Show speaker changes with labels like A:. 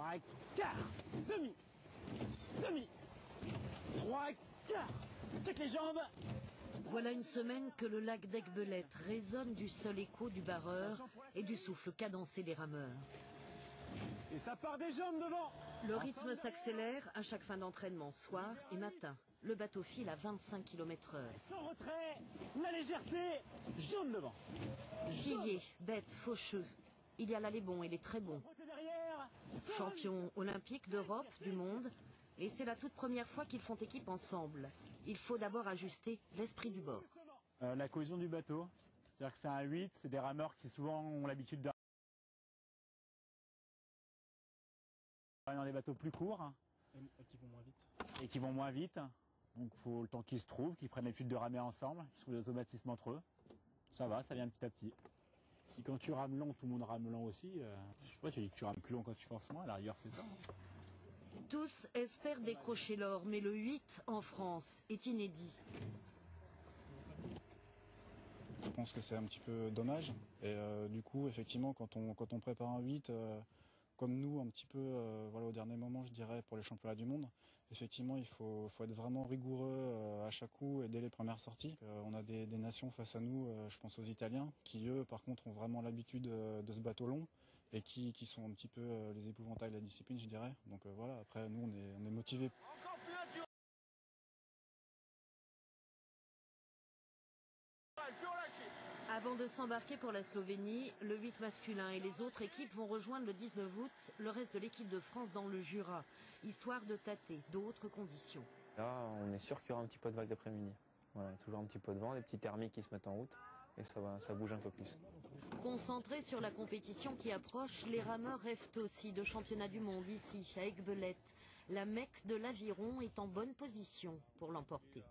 A: 3 quarts, demi, demi, 3 quarts. Check les jambes.
B: Voilà une semaine que le lac d'Aiguebelette résonne du seul écho du barreur et du souffle cadencé des rameurs.
A: Et ça part des jambes devant.
B: Le rythme s'accélère à chaque fin d'entraînement, soir et matin. Le bateau file à 25 km/h.
A: Sans retrait, la légèreté, jambes devant.
B: Gillier, bête, faucheux. Il y a là les bons et les très bons. Champions olympiques d'Europe, du monde. Et c'est la toute première fois qu'ils font équipe ensemble. Il faut d'abord ajuster l'esprit du bord.
C: La cohésion du bateau. C'est-à-dire que c'est un 8, c'est des rameurs qui souvent ont l'habitude de dans les bateaux plus courts.
D: Et qui vont moins vite.
C: Et qui vont moins vite. Donc il faut le temps qu'ils se trouvent, qu'ils prennent l'habitude de ramer ensemble, qu'ils trouvent des automatismes entre eux. Ça va, ça vient petit à petit. Si quand tu rames long, tout le monde rame long aussi, je sais pas, tu dis que tu rames plus long quand tu forces moins, à la rigueur fais ça.
B: Tous espèrent décrocher l'or, mais le 8 en France est inédit.
D: Je pense que c'est un petit peu dommage. Et du coup, effectivement, quand on prépare un 8, comme nous, un petit peu voilà, au dernier moment, je dirais, pour les championnats du monde, effectivement, il faut être vraiment rigoureux à chaque coup et dès les premières sorties. On a des nations face à nous, je pense aux Italiens, qui eux, par contre, ont vraiment l'habitude de ce bateau long et qui sont un petit peu les épouvantails de la discipline, je dirais. Donc voilà, après, nous, on est motivés.
B: Avant de s'embarquer pour la Slovénie, le 8 masculin et les autres équipes vont rejoindre le 19 août le reste de l'équipe de France dans le Jura, histoire de tâter d'autres conditions.
E: Là, on est sûr qu'il y aura un petit peu de vague d'après-midi. Voilà, toujours un petit peu de vent, des petits thermiques qui se mettent en route et ça bouge un peu plus.
B: Concentrés sur la compétition qui approche, les rameurs rêvent aussi de championnat du monde ici, à Aiguebelette. La Mecque de l'aviron est en bonne position pour l'emporter.